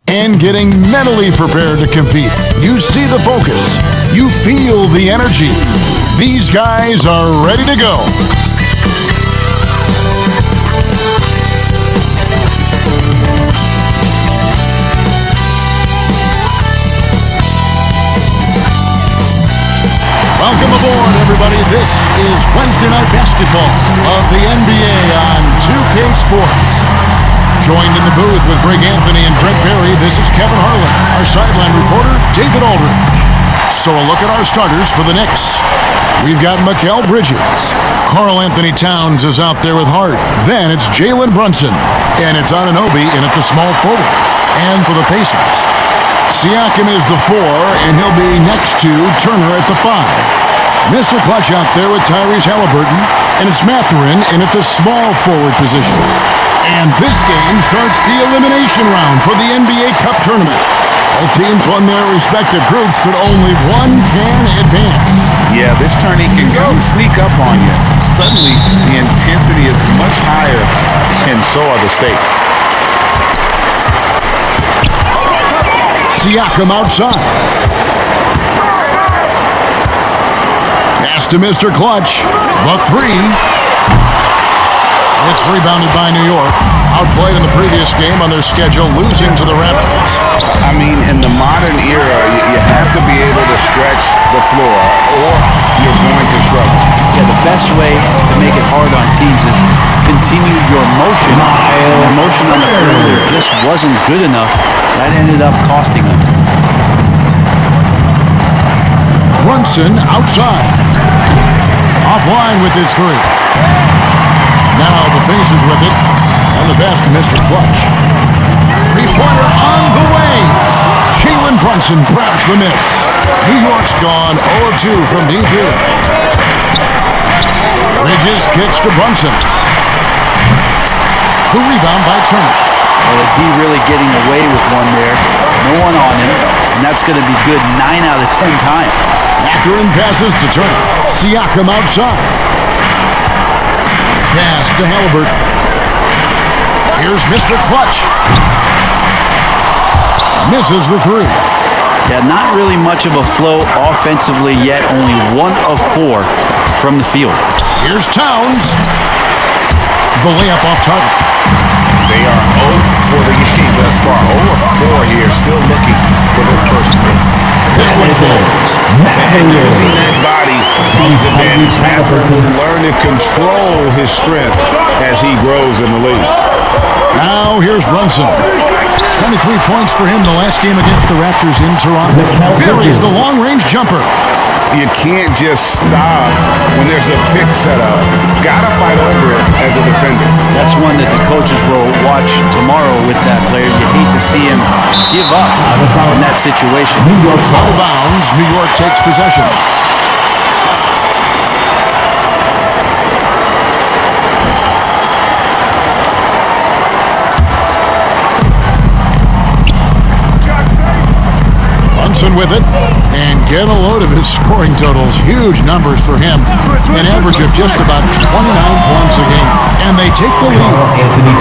and getting mentally prepared to compete. You see the focus. You feel the energy. These guys are ready to go. Welcome aboard, everybody. This is Wednesday Night Basketball of the NBA on 2K Sports. Joined in the booth with Greg Anthony and Brent Berry, this is Kevin Harlan. Our sideline reporter, David Aldridge. So a look at our starters for the Knicks. We've got Mikal Bridges. Karl Anthony Towns is out there with Hart. Then it's Jalen Brunson. And it's Anunoby in at the small forward. And for the Pacers, Siakam is the 4, and he'll be next to Turner at the 5. Mr. Clutch out there with Tyrese Halliburton, and it's Mathurin in at the small forward position. And this game starts the elimination round for the NBA Cup Tournament. All teams won their respective groups, but only one can advance. Yeah, this tourney can go sneak up on you. Suddenly, the intensity is much higher, and so are the stakes. Siakam outside. Pass to Mr. Clutch. The 3. It's rebounded by New York. Outplayed in the previous game on their schedule, losing to the Raptors. I mean, in the modern era, you have to be able to stretch the floor, or you're going to struggle. Yeah, the best way to make it hard on teams is continue your motion. The motion on the perimeter just wasn't good enough. That ended up costing them. Brunson outside. Offline with his 3. Now the Pacers with it. And the pass to Mr. Clutch. Three-pointer on the way. Jalen Brunson grabs the miss. New York's gone 0 of 2 from deep here. Bridges kicks to Brunson. The rebound by Turner. Well, the D really getting away with one there. No one on him, and that's going to be good 9 out of 10 times. Mathurin passes to Turner. Siakam outside. Pass to Halliburton. Here's Mr. Clutch. Misses the 3. Yeah, not really much of a flow offensively yet. Only 1 of 4 from the field. Here's Towns. The layup off target. They are 0 for the game thus far. 0 of 4 here, still looking for their first win. That one falls. And using that body to his advantage, Mathurin will learn to control his strength as he grows in the league. Now here's Brunson. 23 points for him the last game against the Raptors in Toronto. Buries the long-range jumper. You can't just stop when there's a pick set up. Gotta fight over it as a defender. That's one that the coaches will watch tomorrow with that player. You hate to see him give up in that situation. Out of bounds, New York takes possession. With it and get a load of his scoring totals. Huge numbers for him. An average of just about 29 points a game. And they take the lead.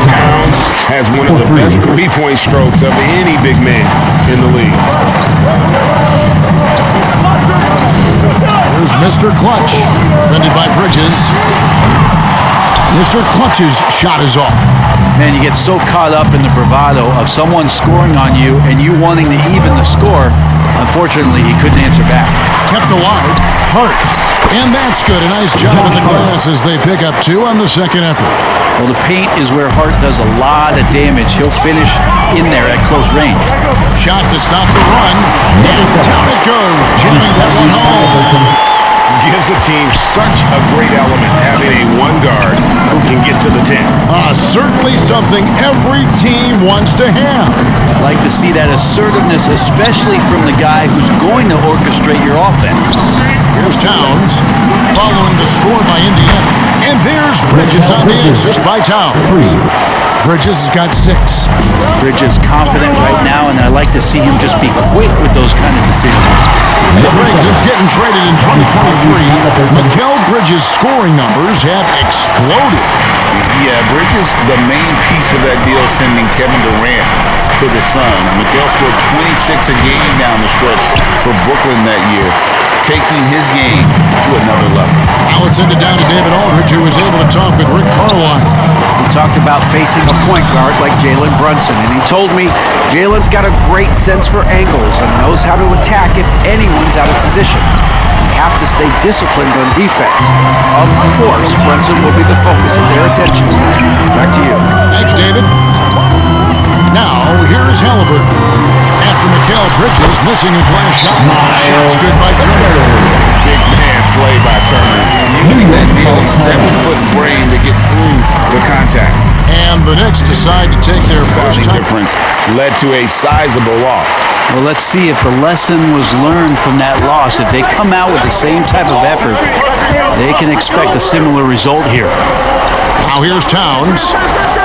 Towns has one of the best three-point strokes of any big man in the league. Here's Mr. Clutch. Defended by Bridges. Mr. Clutch's shot is off. Man, you get so caught up in the bravado of someone scoring on you and you wanting to even the score. Unfortunately, he couldn't answer back. Kept alive. Hart. And that's good. A nice job in the glass as they pick up 2 on the second effort. Well, the paint is where Hart does a lot of damage. He'll finish in there at close range. Shot to stop the run. And down it goes. Jamming that one home. Gives the team such a great element having a one guard who can get to the 10. Certainly something every team wants to have. I'd like to see that assertiveness, especially from the guy who's going to orchestrate your offense. Here's Towns, following the score by Indiana. And there's Bridges on the assist by Towns. Bridges has got 6. Bridges confident right now, and I like to see him just be quick with those kind of decisions. The Briggs is getting traded in 2023. Mikal Bridges' scoring numbers have exploded. Yeah, Bridges, the main piece of that deal, sending Kevin Durant to the Suns. Mikal scored 26 a game down the stretch for Brooklyn that year, taking his game to another level. Now let's send it down to David Aldridge, who was able to talk with Rick Carlisle. He talked about facing a point guard like Jalen Brunson, and he told me Jalen's got a great sense for angles and knows how to attack if anyone's out of position. You have to stay disciplined on defense. Of course, Brunson will be the focus of their attention tonight. Back to you. Thanks, David. Now, here is Halliburton. After Mikal Bridges missing his last shot. Shots good by Turner. Big man play by Turner, using that nearly 7-foot frame to get through the contact. And the Knicks decide to take their first time. Difference led to a sizable loss. Well, let's see if the lesson was learned from that loss. If they come out with the same type of effort, they can expect a similar result here. Now here's Towns.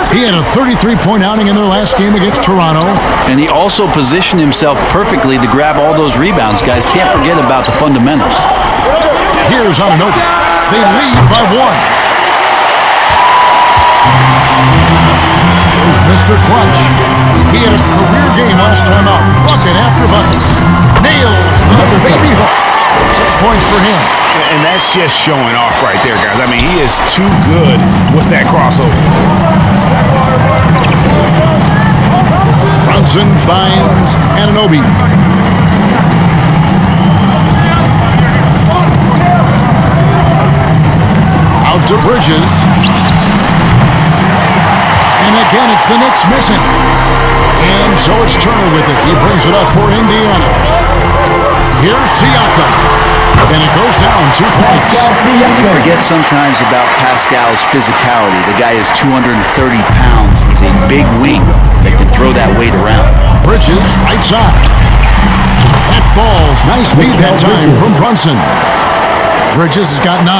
He had a 33-point outing in their last game against Toronto. And he also positioned himself perfectly to grab all those rebounds, guys. Can't forget about the fundamentals. Here's Anunoby. They lead by 1. Here's Mr. Clutch. He had a career game last time out. Bucket after bucket. Nails the baby hook. 6 points for him. And that's just showing off right there, guys. I mean, he is too good with that crossover. Brunson finds Anunoby. Out to Bridges. And again, it's the Knicks missing. And so it's Turner with it. He brings it up for Indiana. Here's Siakam. And it goes down 2 points. You forget sometimes about Pascal's physicality. The guy is 230 pounds. He's a big wing that can throw that weight around. Bridges, right side. That falls. Nice beat that time from Brunson. Bridges has got 9.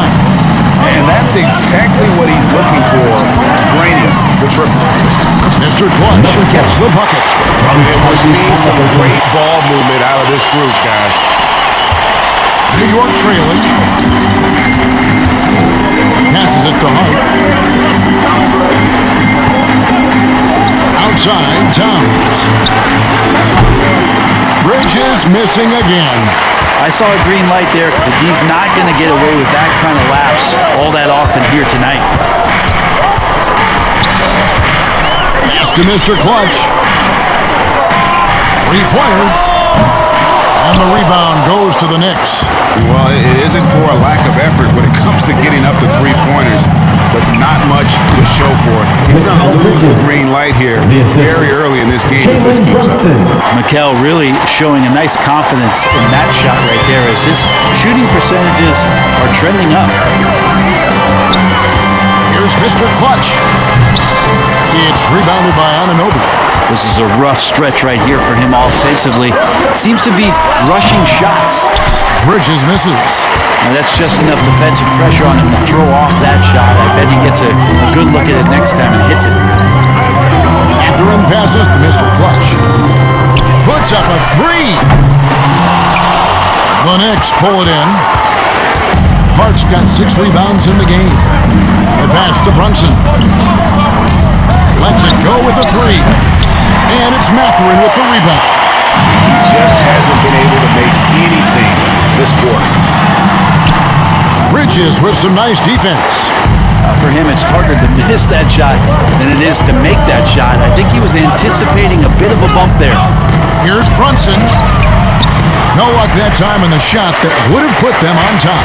And that's exactly what he's looking for, draining the triple. Mr. Clutch gets the bucket. And we're seeing some great ball movement out of this group, guys. New York trailing. Passes it to Hart. Outside, Towns. Bridges missing again. I saw a green light there, but he's not going to get away with that kind of lapse all that often here tonight. Pass to Mr. Clutch. 3-pointer. And the rebound goes to the Knicks. Well, it isn't for a lack of effort when it comes to getting up to 3-pointers, but not much to show for it. He's going to lose the green light here very early in this game if this keeps up. Mikal really showing a nice confidence in that shot right there as his shooting percentages are trending up. Here's Mr. Clutch. It's rebounded by Anunoby. This is a rough stretch right here for him offensively. Seems to be rushing shots. Bridges misses. Now that's just enough defensive pressure on him to throw off that shot. I bet he gets a good look at it next time and hits it. Catherine passes to Mr. Clutch. Puts up a 3. The Knicks pull it in. Hart's got 6 rebounds in the game. The pass to Brunson. Lets it go with a 3. And it's Mathurin with the rebound. He just hasn't been able to make anything this quarter. Bridges with some nice defense. For him, it's harder to miss that shot than it is to make that shot. I think he was anticipating a bit of a bump there. Here's Brunson. No luck that time on the shot that would have put them on top.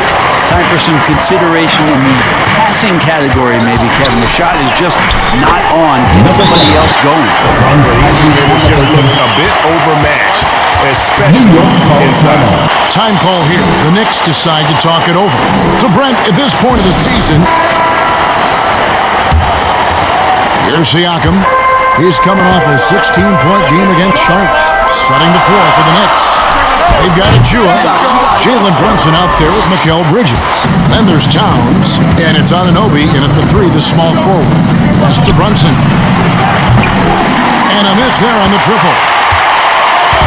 Time for some consideration in the passing category, maybe, Kevin. The shot is just not on. Get somebody else going. It was just looking a bit overmatched, especially inside. Time call here. The Knicks decide to talk it over. So, Brent, at this point of the season, here's Siakam. He's coming off a 16-point game against Charlotte. Setting the floor for the Knicks. They've got Achua. Jalen Brunson out there with Mikal Bridges. Then there's Towns, and it's Anunoby in at the 3, the small forward. Pass to Brunson. And a miss there on the triple.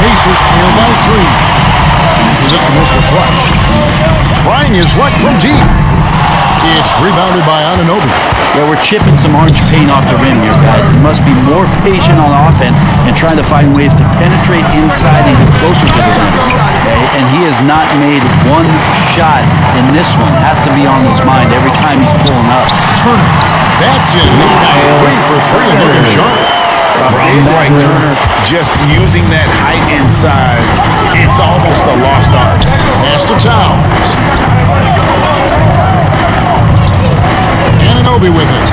Pacers trail by 3. Passes it to Mr. Clutch. Trying his luck from deep. It's rebounded by Anunoby. Yeah, we're chipping some orange paint off the rim here, guys. He must be more patient on offense and trying to find ways to penetrate inside and get closer to the rim. Okay? And he has not made one shot in this one. Has to be on his mind every time he's pulling up. Turner. That's it. He's got 3 for 3 and looking sharp. Right, Turner just using that height inside. It's almost a lost art. Pass to Towns. Anunoby with it.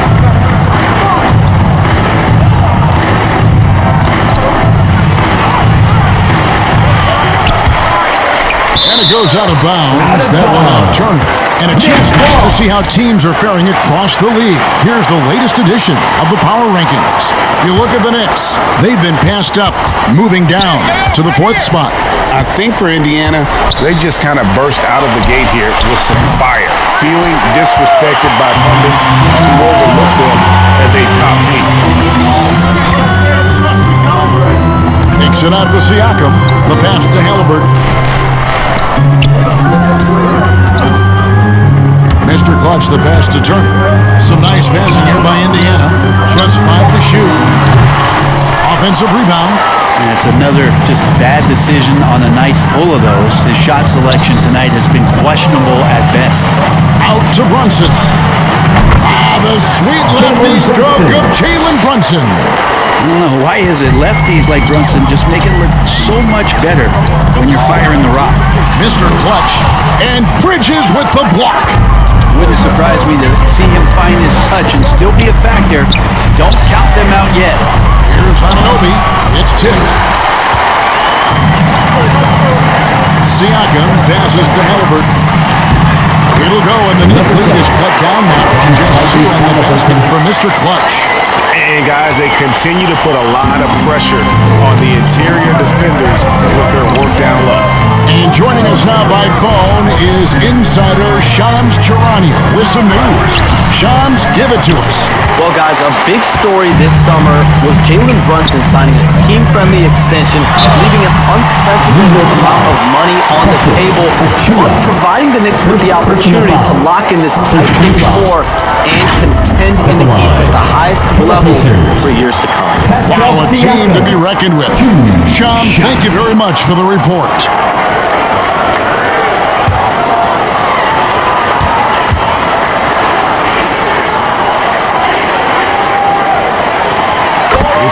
And it goes out of bounds. That one off Turner. And a chance to see how teams are faring across the league. Here's the latest edition of the Power Rankings. You look at the Knicks. They've been passed up, moving down to the 4th spot. I think for Indiana, they just kind of burst out of the gate here with some fire, feeling disrespected by pundits who overlook them as a top team. Takes it out to Siakam. The pass to Halliburton. Mr. Clutch, the pass to Turner. Some nice passing here by Indiana. Just 5 to shoot. Offensive rebound. And it's another just bad decision on a night full of those. His shot selection tonight has been questionable at best. Out to Brunson. The sweet lefty stroke of Jalen Brunson. I don't know, why is it lefties like Brunson just make it look so much better when you're firing the rock? Mr. Clutch and Bridges with the block. Wouldn't surprise me to see him find his touch and still be a factor. Don't count them out yet. Here's Anunoby. It's tipped. Siakam passes to Halliburton. It'll go, and the Knicks lead is cut down now to just 2 on the basket for Mr. Clutch. And guys, they continue to put a lot of pressure on the interior defenders with their work down low. And joining us now by phone is insider Shams Charania with some news. Shams, give it to us. Well, guys, a big story this summer was Jalen Brunson signing a team-friendly extension, leaving an unprecedented amount of money on the table, but providing the Knicks with the opportunity to lock in this tight Big Four and contend in the East at the highest level for years to come. Wow, a team to be reckoned with. Shams, thank you very much for the report.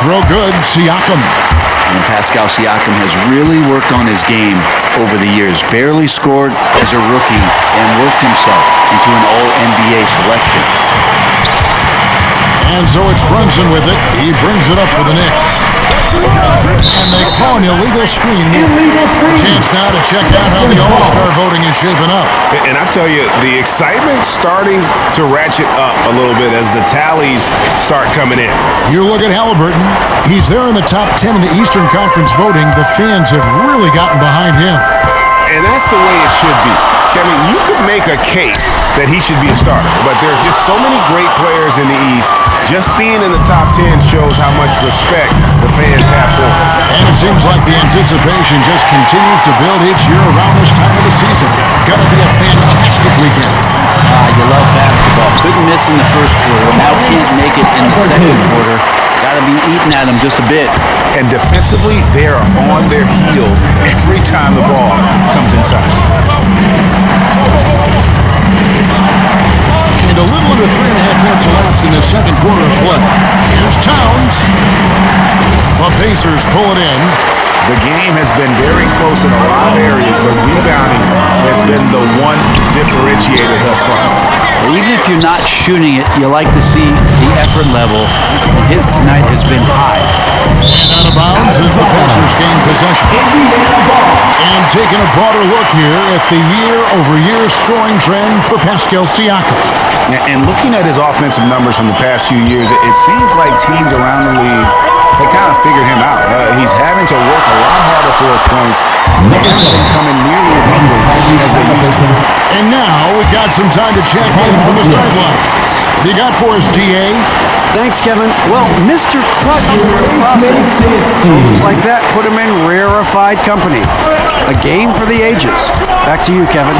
Throw good, Siakam. And Pascal Siakam has really worked on his game over the years. Barely scored as a rookie and worked himself into an All-NBA selection. And so it's Brunson with it. He brings it up for the Knicks. And they call an illegal screen. A chance now to check out how the All-Star voting is shaping up. And I tell you, the excitement's starting to ratchet up a little bit as the tallies start coming in. You look at Halliburton. He's there in the top 10 in the Eastern Conference voting. The fans have really gotten behind him. And that's the way it should be. Kevin, you could make a case that he should be a starter, but there's just so many great players in the East. Just being in the top 10 shows how much respect the fans have for him. And it seems like the anticipation just continues to build each year around this time of the season. Gonna be a fantastic weekend. You love basketball. Couldn't miss in the first quarter. Now can't make it in the second quarter. Got to be eating at them just a bit. And defensively, they are on their heels every time the ball comes inside. And a little under 3.5 minutes elapsed in the second quarter of play. Here's Towns. The Pacers pull it in. The game has been very close in a lot of areas, but rebounding has been the one differentiator thus far. Even if you're not shooting it, you like to see the effort level. And his tonight has been high. And out of bounds as the Pacers gain possession. And taking a broader look here at the year-over-year scoring trend for Pascal Siakam. And looking at his offensive numbers from the past few years, it seems like teams around the league have kind of figured him out. He's having to work a lot harder for his points. Nothing coming nearly as easily as they used to. And now we've got some time to check in from the sidelines. What you got for us, DA? Thanks, Kevin. Well, Mr. Clutch in the process. Things like that put him in rarefied company. A game for the ages. Back to you, Kevin.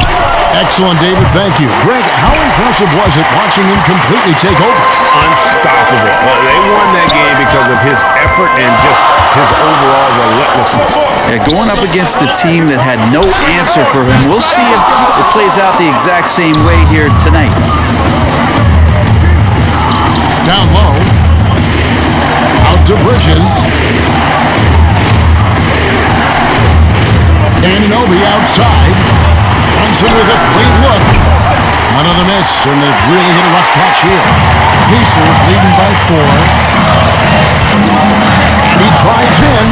Excellent, David. Thank you. Greg, how impressive was it watching him completely take over? Unstoppable. Well, they won that game because of his effort and just his overall relentlessness. Yeah, going up against a team that had no answer for him. We'll see if it plays out the exact same way here tonight. Down low. Out to Bridges. Ananobi outside. Brunson with a clean look. Another miss, and they've really hit a rough patch here. Pacers leading by 4. He drives in.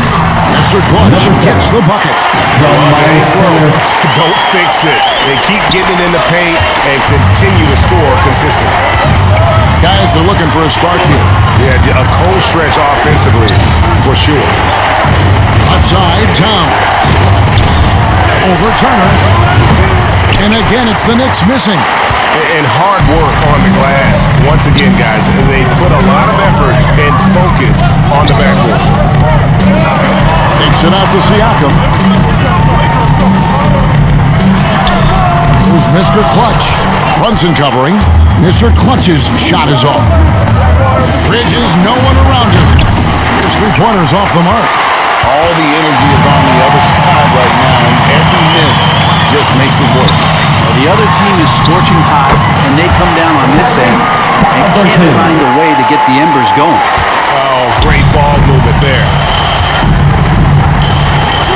Mr. Clutch gets the bucket. Don't fix it. They keep getting it in the paint and continue to score consistently. Guys are looking for a spark here. Yeah, a cold stretch offensively, for sure. Offside, Towns. Over Turner. And again, it's the Knicks missing. And hard work on the glass. Once again, guys, they put a lot of effort and focus on the backboard. Takes it out to Siakam. Here's Mr. Clutch. Brunson covering. Mr. Clutch's shot is off. Bridges, no one around him. His three-pointers off the mark. All the energy is on the other side right now, and every miss just makes it worse. Well, the other team is scorching hot, and they come down on this end and can't find a way to get the embers going. Oh, great ball movement there.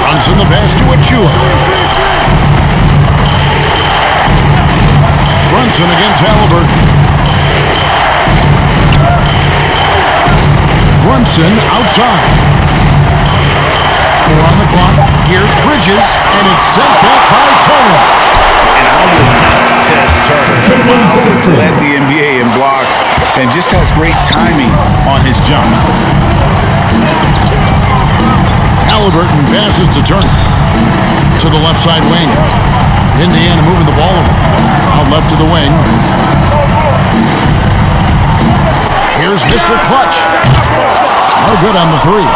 Brunson the pass to Achua. Brunson against Halliburton. Brunson outside. 4 on the clock. Here's Bridges, and it's sent back by Turner. And I would not test Turner. Miles has led the NBA in blocks and just has great timing on his jumps. Halliburton passes to Turner. To the left side wing. Indiana moving the ball over. Out left to the wing. Here's Mr. Clutch. No good on the 3.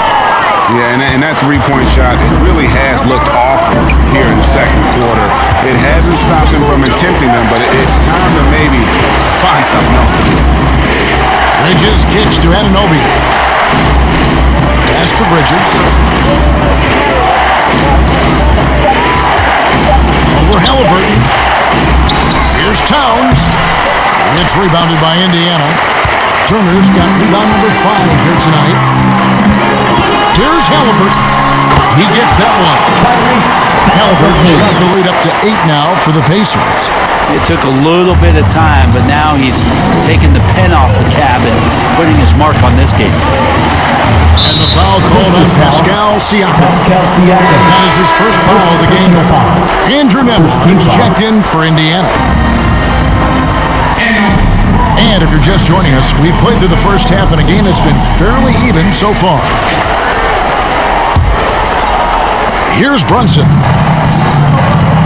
Yeah, and that three-point shot, it really has looked awful here in the second quarter. It hasn't stopped them from attempting them, but it's time to maybe find something else to do. Bridges kicks to Ananobi. Pass to Bridges. Over Halliburton. Here's Towns. It's rebounded by Indiana. Turner's got rebound number 5 here tonight. Here's Halliburton. He gets that one. Halliburton's got the lead up to 8 now for the Pacers. It took a little bit of time, but now he's taking the pen off the cab and putting his mark on this game. And the foul called on Pascal Siakam. That is his first foul of the game. Andrew Nemeth checked in for Indiana. And if you're just joining us, we've played through the first half in a game that's been fairly even so far. Here's Brunson.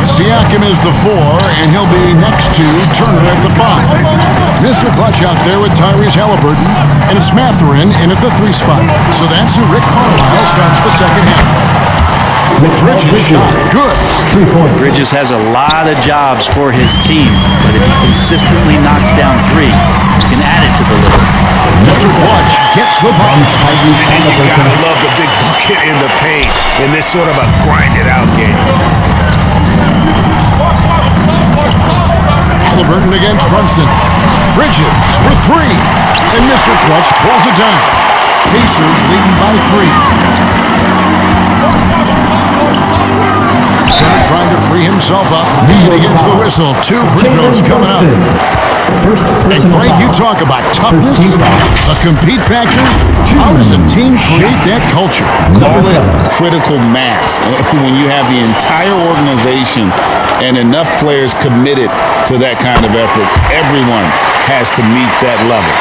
Siakam is the 4, and he'll be next to Turner at the 5. Mr. Clutch out there with Tyrese Halliburton, and it's Mathurin in at the 3 spot. So that's who Rick Carlisle starts the second half. Bridges shot good. Bridges has a lot of jobs for his team, but if he consistently knocks down 3, he can add it to the list. Mr. Clutch gets the ball. And you gotta love the big bucket in the paint in this sort of a grind-it-out game. Halliburton against Brunson. Bridges for 3. And Mr. Clutch pulls it down. Pacers leading by 3. Center trying to free himself up. And he gets the whistle. 2 free throws coming up. And Greg, you talk about toughness, a compete factor. How does a team create that culture? Call it critical mass. When you have the entire organization and enough players committed to that kind of effort, everyone has to meet that level.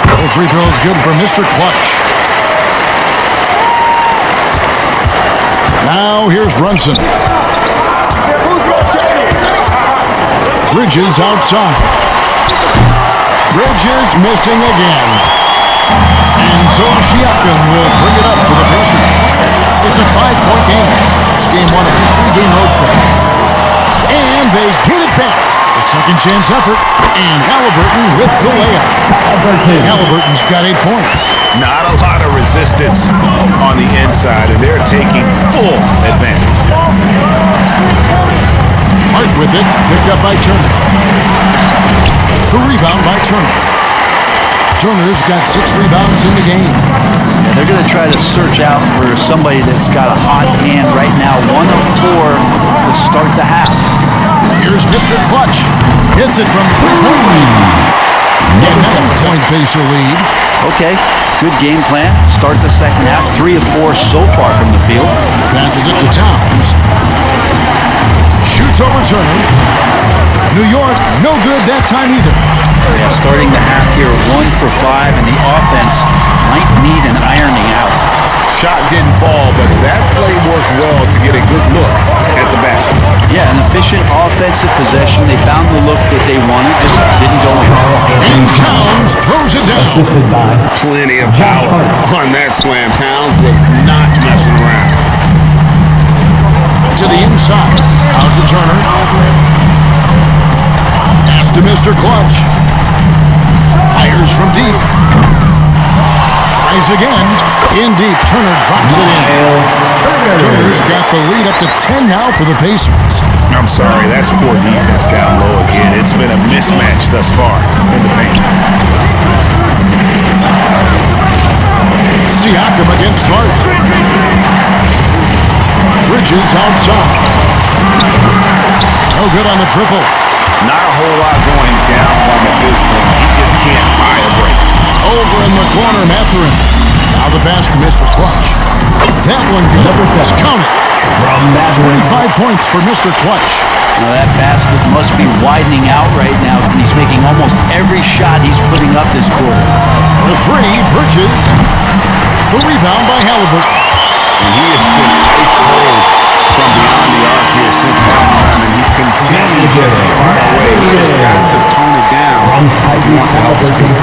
No free throws good for Mr. Clutch. Now here's Brunson. Bridges outside. Bridges missing again. And so Siakam will bring it up for the Pacers. It's a 5-point game. It's game one of a 3-game road trip. And they get it back. A second chance effort. And Halliburton with the layup. Halliburton's got 8 points. Not a lot of resistance on the inside, and they're taking full advantage. Hart with it. Picked up by Turner. The rebound by Turner. Turner's got 6 rebounds in the game. Yeah, they're going to try to search out for somebody that's got a hot hand right now. 1 of 4 to start the half. Here's Mr. Clutch. Hits it from 3-point line. And now a point Pacer lead. Okay, good game plan. Start the second half. 3 of 4 so far from the field. Passes it to Towns. Shoots over Turner. New York, no good that time either. Yeah, starting the half here, 1 for 5, and the offense might need an ironing out. Shot didn't fall, but that play worked well to get a good look at the basket. Yeah, an efficient offensive possession. They found the look that they wanted, just didn't go in. And Towns throws it down. Plenty of power on that slam. Towns was not messing around. To the inside. Out to Turner. Pass to Mr. Clutch. Fires from deep. Tries again. In deep. Turner drops it in. Turner's got the lead up to 10 now for the Pacers. I'm sorry, that's poor defense down low again. It's been a mismatch thus far in the paint. Siakam against Hart. Bridges outside. No good on the triple. Not a whole lot going down for him at this point. He just can't buy a break. Over in the corner, Mathurin. Now the pass to Mr. Clutch. That one goes. Count it. 25 points for Mr. Clutch. Now that basket must be widening out right now. He's making almost every shot he's putting up this quarter. The 3, Bridges. The rebound by Halliburton. And he has been ice cold from beyond the arc here since halftime, and he continues to find a way. He's got to tone it down if he wants to help his team.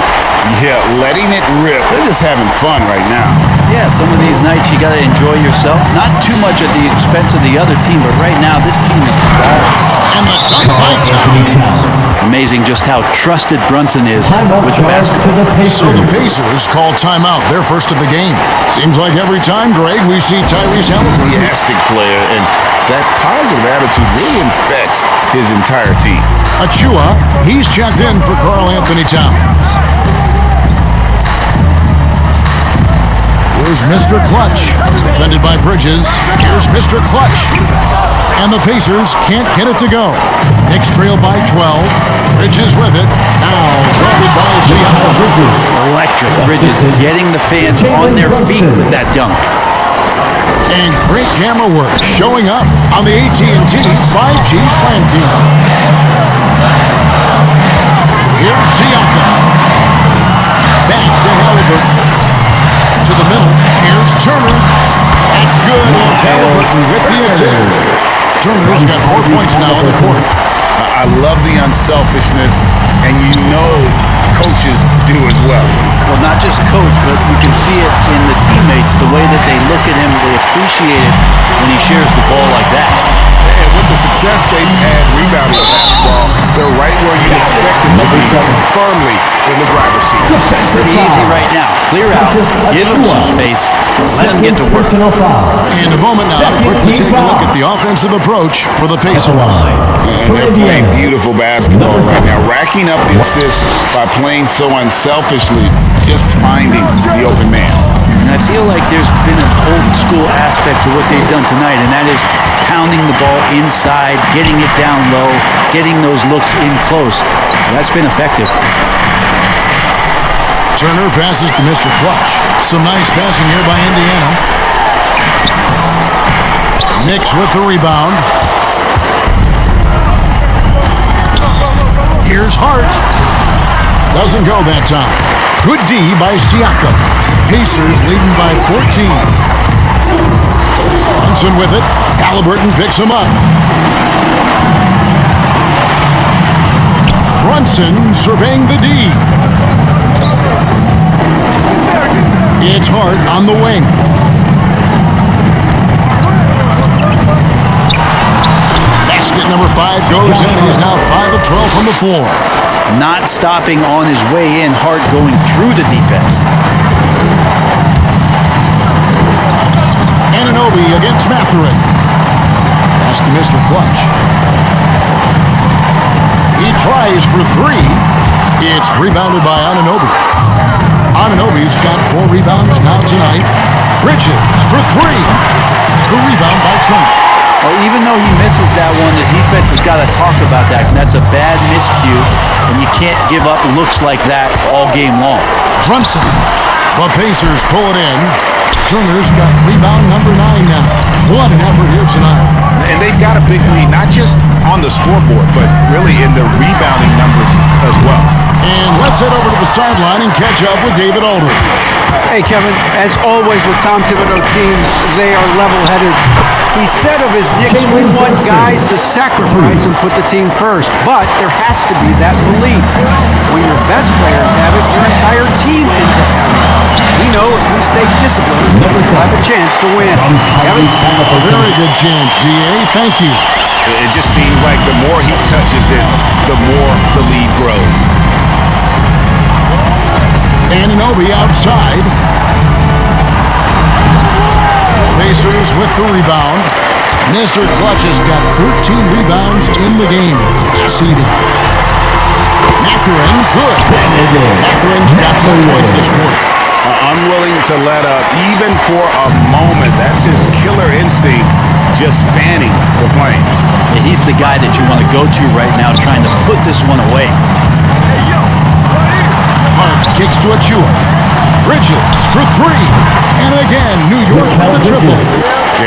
Yeah, letting it rip. They're just having fun right now. Yeah, some of these nights you got to enjoy yourself. Not too much at the expense of the other team, but right now this team is balling. And the dunk by Towns. Amazing just how trusted Brunson is with the basketball. So the Pacers call timeout, their first of the game. Seems like every time, Greg, we see Tyrese Halliburton. Enthusiastic player, and that positive attitude really infects his entire team. Achua, he's checked in for Karl Anthony Towns. Here's Mr. Clutch, defended by Bridges. Here's Mr. Clutch. And the Pacers can't get it to go. Knicks trail by 12. Bridges with it. Now guarded by Siakam. Electric. Bridges getting the fans on their feet with that dunk. And great camera work showing up on the AT&T 5G Slam Cam. Here's Siakam. Back to Halliburton. To the middle. Here's Turner. That's good. It's Halliburton with the assist. Turner's got 4 points now in the quarter. I love the unselfishness, and you know coaches do as well. Well, not just coach, but you can see it in the teammates, the way that they look at him. They appreciate it when he shares the ball like that. And with the success they've had rebounding basketball, they're right where you'd expect them to be, firmly in the driver's seat. Pretty easy right now. Clear out, give him some space, let him get to work. In a moment now, quickly take a look at the offensive approach for the Pacers. And they're playing beautiful basketball right now, racking up the assists by playing so unselfishly, just finding the open man. And I feel like there's been an old school aspect to what they've done tonight, and that is pounding the ball inside, getting it down low, getting those looks in close. That's been effective. Turner passes to Mr. Clutch. Some nice passing here by Indiana. Knicks with the rebound. Here's Hart. Doesn't go that time. Good D by Siakam. Pacers leading by 14. Brunson with it. Halliburton picks him up. Brunson surveying the D. It's Hart on the wing. Inside goes in. He's now 5 of 12 from the floor. Not stopping on his way in. Hart going through the defense. Anunoby against Mathurin. Pass to Mr. Clutch. He tries for three. It's rebounded by Anunoby. Anunoby's got 4 rebounds now tonight. Bridges for three. The rebound by Trimmer. Well, even though he misses that one, the defense has got to talk about that. And that's a bad miscue, and you can't give up looks like that all game long. Brunson. The Pacers pull it in. Turner's got rebound number 9 now. What an effort here tonight. And they've got a big lead, not just on the scoreboard, but really in the rebounding numbers as well. And let's head over to the sideline and catch up with David Aldridge. Hey, Kevin, as always with Tom Thibodeau teams, they are level-headed. He said of his Knicks, we want guys to sacrifice and put the team first. But there has to be that belief. When your best players have it, your entire team ends up having it. We know if we stay disciplined, we'll have a chance to win. Kevin? A very good chance, D.A. Thank you. It just seems like the more he touches it, the more the lead grows. Anunoby outside. Pacers with the rebound. Mr. Clutch has got 13 rebounds in the game. Class-leading. Mathurin, good. Mathurin's got 4 points this quarter. Unwilling to let up, even for a moment. That's his killer instinct, just fanning the flames. Yeah, he's the guy that you want to go to right now, trying to put this one away. Hart kicks to Achua. Bridges for 3. And again, New York with the triple.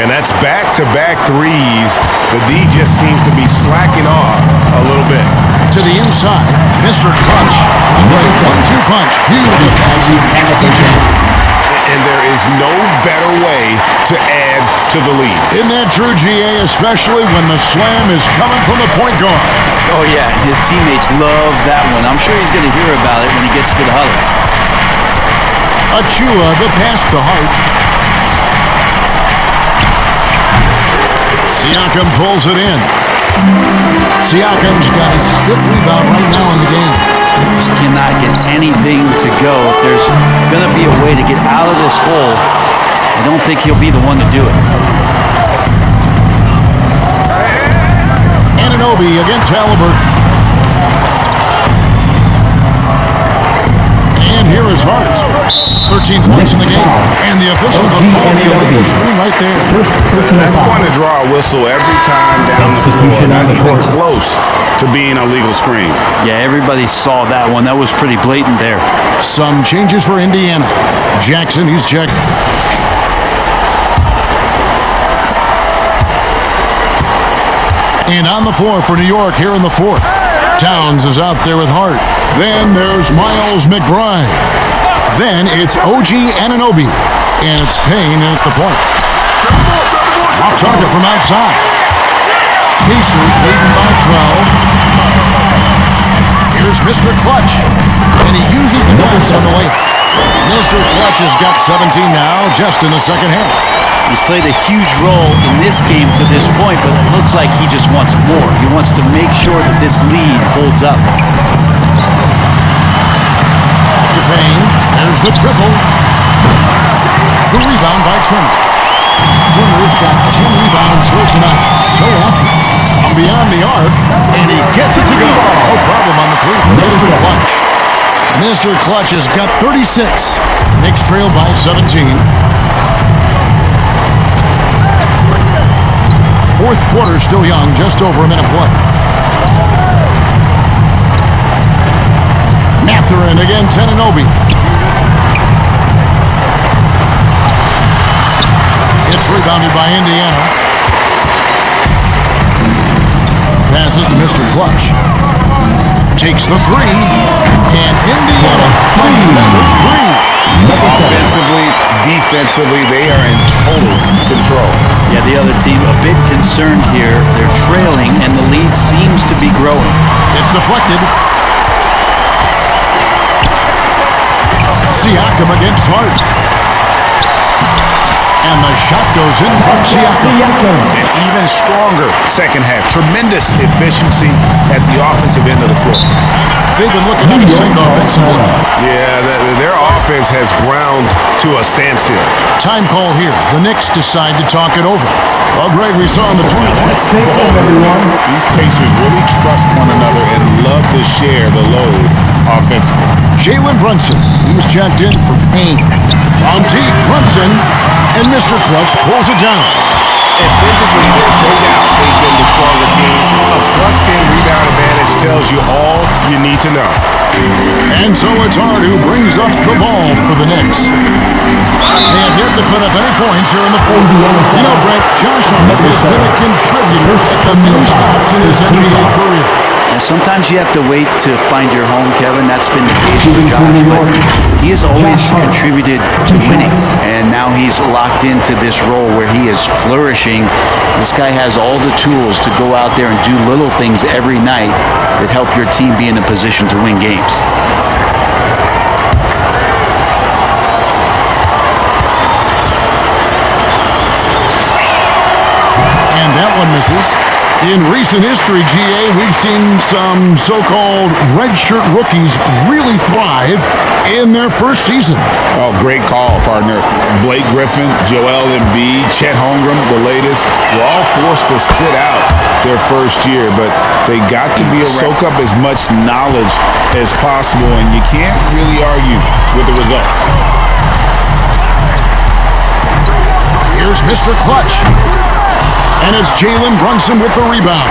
And that's back-to-back threes. The D just seems to be slacking off a little bit. To the inside, Mr. Clutch. A great 1-2 punch. Huge passes. And there is no better way to add to the lead. Isn't that true, GA? Especially when the slam is coming from the point guard. Oh, yeah, his teammates love that one. I'm sure he's going to hear about it when he gets to the huddle. Achua, the pass to Hart. Siakam pulls it in. Siakam's got his 5th rebound right now in the game. Just cannot get anything to go. If there's going to be a way to get out of this hole, I don't think he'll be the one to do it. Anunoby against Halliburton. And here is Hart. 13 points in the game. And the officials will call the illegal screen right there. That's going to draw a whistle every time down the floor. Not even close to being a legal screen. Yeah, everybody saw that one. That was pretty blatant there. Some changes for Indiana. Jackson, he's checked. And on the floor for New York here in the 4th. Towns is out there with Hart. Then there's Miles McBride. Then it's OG Anunoby. And it's Payne at the point. Off target from outside. Pacers leading by 12. Here's Mr. Clutch. And he uses the glass on the way. Mr. Clutch has got 17 now, just in the second half. He's played a huge role in this game to this point, but it looks like he just wants more. He wants to make sure that this lead holds up. To Payne. There's the triple. The rebound by Turner. Turner's got 10 rebounds here tonight. So happy. Beyond the arc, and he gets it to go. No problem on the 3 from Mr. Clutch. Mr. Clutch has got 36. Knicks trail by 17. 4th quarter still young, just over a minute play. Mathurin against Anunoby. It's rebounded by Indiana. Passes to Mr. Clutch. Takes the 3. And Indiana another 3. Offensively, defensively, they are in total control. Yeah, the other team a bit concerned here. They're trailing, and the lead seems to be growing. It's deflected. Siakam against Hart. And the shot goes in from Siakam. An even stronger second half. Tremendous efficiency at the offensive end of the floor. They've been looking at a sink offensively. Yeah, their offense has ground to a standstill. Time call here. The Knicks decide to talk it over. Well, Greg, we saw in the 20th. These Pacers really trust one another and love to share the load offensively. Jalen Brunson, he's checked in for Payne. On deep, Brunson, and Mr. Clutch pulls it down. And physically, there's no doubt they've been the stronger team. A +10 rebound advantage tells you all you need to know. And so it's Hart who brings up the ball for the Knicks. They have yet to put up any points here in the fourth. You know, Brett, Josh Hart has been a contributor at the many stops in his NBA career. And sometimes you have to wait to find your home, Kevin. That's been the case for Josh, but he has always contributed to winning. And now he's locked into this role where he is flourishing. This guy has all the tools to go out there and do little things every night that help your team be in a position to win games. And that one misses. In recent history, GA, we've seen some so-called redshirt rookies really thrive in their first season. Oh, great call, partner. Blake Griffin, Joel Embiid, Chet Holmgren, the latest, were all forced to sit out their first year, but they got to be soak up as much knowledge as possible, and you can't really argue with the results. Here's Mr. Clutch. And it's Jalen Brunson with the rebound.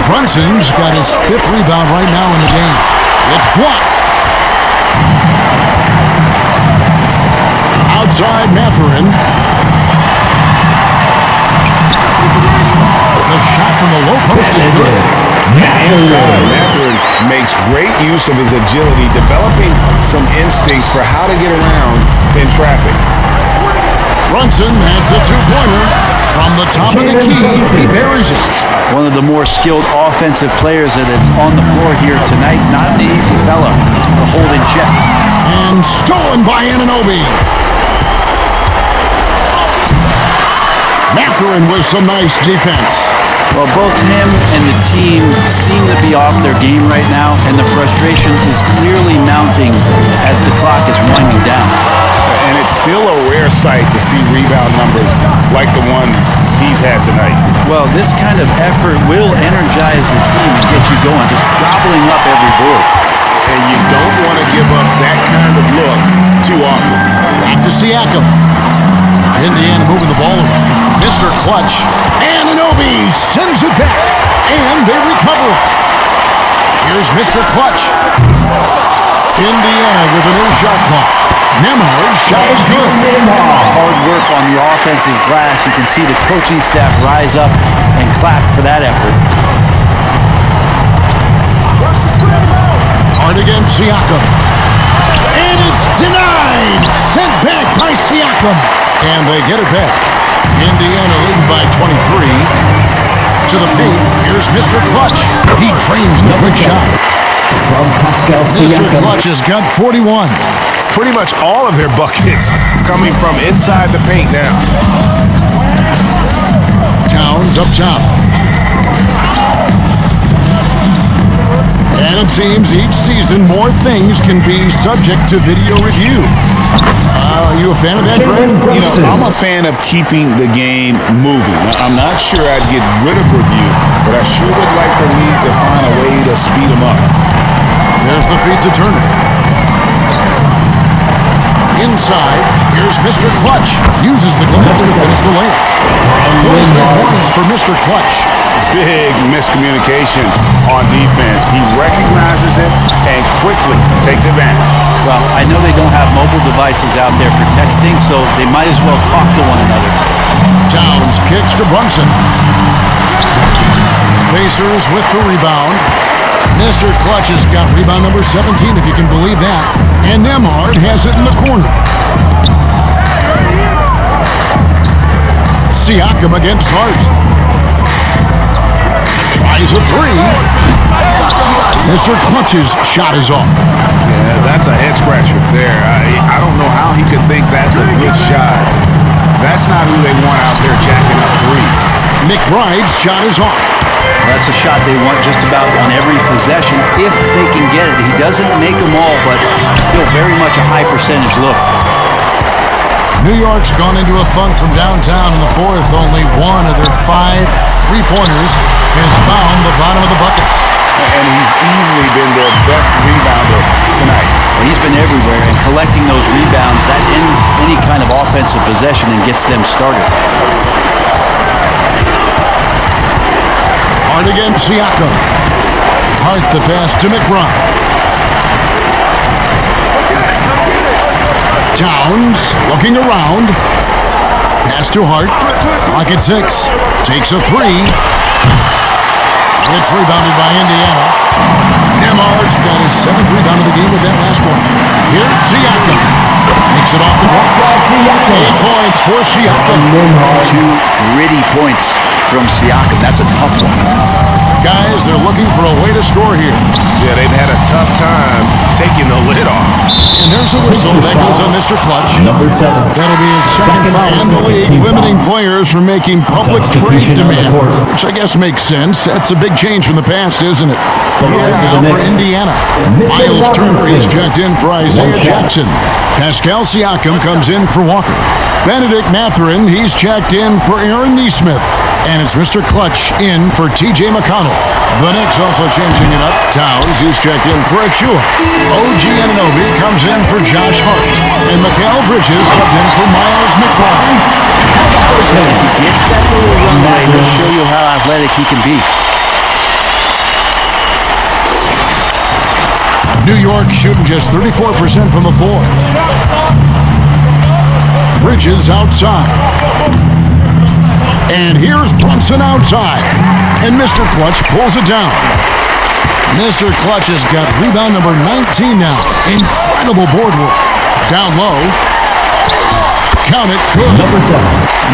Brunson's got his 5th rebound right now in the game. It's blocked. Outside Mathurin. The shot from the low post is good. Inside, Mathurin makes great use of his agility, developing some instincts for how to get around in traffic. Brunson adds a two-pointer. From the top of the key, he buries it. One of the more skilled offensive players that is on the floor here tonight. Not an easy fella to hold in check. And stolen by Anunoby. Mathurin with some nice defense. Well, both him and the team seem to be off their game right now, and the frustration is clearly mounting as the clock is winding down. And it's still a rare sight to see rebound numbers like the ones he's had tonight. Well, this kind of effort will energize the team and get you going, just gobbling up every board. And you don't want to give up that kind of look too often. Back to Siakam. Indiana moving the ball around. Mr. Clutch. Anunoby sends it back. And they recover it. Here's Mr. Clutch. Indiana with a new shot clock. Nembhard's shot is good. Hard work on the offensive glass. You can see the coaching staff rise up and clap for that effort. Hard against Siakam. And it's denied. Sent back by Siakam. And they get it back. Indiana leading by 23. To the paint. Here's Mr. Clutch. He drains the quick shot. Mr. Clutch has got 41. Pretty much all of their buckets coming from inside the paint now. Towns up top. And it seems each season more things can be subject to video review. Are you a fan of that, Brett? You know, I'm a fan of keeping the game moving. I'm not sure I'd get rid of review, but I sure would like the league to find a way to speed them up. There's the feed to Turner. Inside, here's Mr. Clutch. Uses the glass to finish the layup. 43 points for Mr. Clutch. Big miscommunication on defense. He recognizes it and quickly takes advantage. Well, I know they don't have mobile devices out there for texting, so they might as well talk to one another. Towns kicks to Brunson. Pacers with the rebound. Mr. Clutch has got rebound number 17, if you can believe that. And Nembhard has it in the corner. Siakam against Hart. Tries a three. Mr. Clutch's shot is off. Yeah, that's a head scratcher there. I don't know how he could think that's a good shot. That's not who they want out there jacking up threes. McBride's shot is off. That's a shot they want just about on every possession if they can get it. He doesn't make them all, but still very much a high percentage look. New York's gone into a funk from downtown in the fourth. Only one of their 5 3-pointers has found the bottom of the bucket. And he's easily been their best rebounder tonight. Well, he's been everywhere, and collecting those rebounds, that ends any kind of offensive possession and gets them started. Hart against Siakam. Hart the pass to McBride. Towns looking around. Pass to Hart. Clock at 6. Takes a 3. It's rebounded by Indiana. Nembhard's got his 7th rebound of the game with that last one. Here's Siakam. Takes it off the glass. 8 points for Siakam. 2 gritty points from Siakam. That's a tough one. Guys, they're looking for a way to score here. Yeah, they've had a tough time taking the lid off. And there's a whistle that goes on Mr. Clutch. Number 7. That'll be his second foul in the league, limiting players from making public trade demands, which I guess makes sense. That's a big change from the past, isn't it? Now for Indiana. Miles Turner is checked in for Isaiah Jackson. Pascal Siakam comes in for Walker. Benedict Mathurin, he's checked in for Aaron Nesmith. And it's Mr. Clutch in for T.J. McConnell. The Knicks also changing it up. Towns, he's checked in for Achua. OG Anunoby comes in for Josh Hart. And Mikal Bridges subbed in for Miles McBride. If he gets that little runway, he'll show you how athletic he can be. New York shooting just 34% from the floor. Bridges outside. And here's Brunson outside. And Mr. Clutch pulls it down. Mr. Clutch has got rebound number 19 now. Incredible board work. Down low. Count it. Good. Number 7.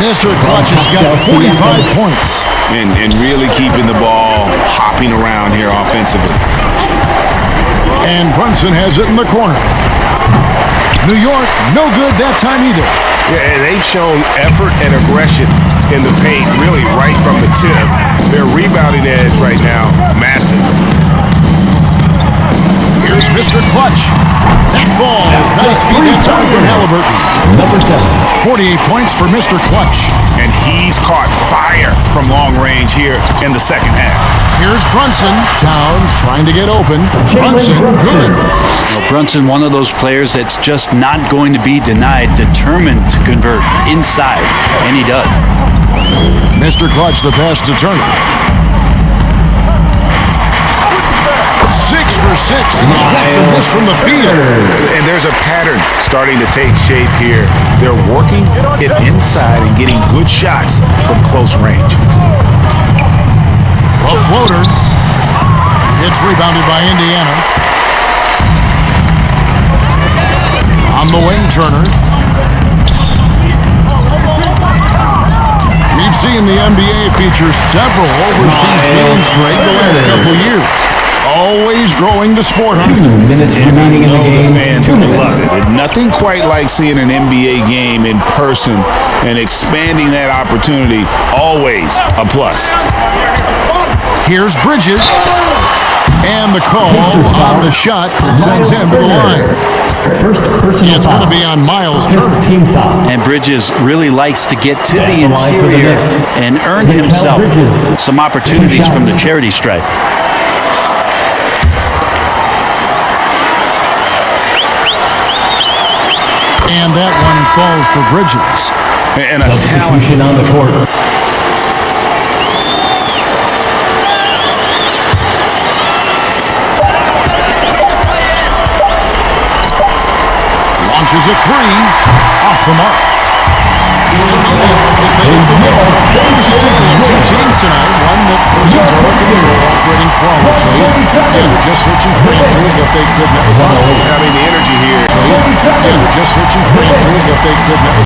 Mr. Clutch has got 45 points. And really keeping the ball hopping around here offensively. And Brunson has it in the corner. New York, no good that time either. Yeah, and they've shown effort and aggression in the paint, really right from the tip. Their rebounding edge right now, massive. Here's Mr. Clutch. That ball. Nice feed inside from Halliburton. Number 7. 48 points for Mr. Clutch. And he's caught fire from long range here in the second half. Here's Brunson. Towns trying to get open. Brunson, good. Well, Brunson, one of those players that's just not going to be denied, determined to convert inside, and he does. Mr. Clutch, the pass to Turner. 6 for 6. He's left a miss from the field. And there's a pattern starting to take shape here. They're working it inside and getting good shots from close range. A floater. It's rebounded by Indiana. On the wing, Turner. We've seen the NBA feature several overseas games break the last couple of years. Always growing the sport. 2 minutes remaining in the game. The fans 2 minutes. love it. And nothing quite like seeing an NBA game in person and expanding that opportunity. Always a plus. Here's Bridges. And the call on the shot that sends him to the line. First personal It's going to be on Miles First Turner. team foul. And Bridges really likes to get to the And the line for the interior Knicks. and earn Mikal himself Bridges. some opportunities from the charity stripe. And that one falls for Bridges. And a talent. Substitution on the court. Launches a 3. Off the mark. So no as they get the win. There's a tale of 2 teams tonight. One that was in total control, operating flawlessly. The other just searching for answers that they could never find. I mean, the energy here. The other just searching for answers that they could never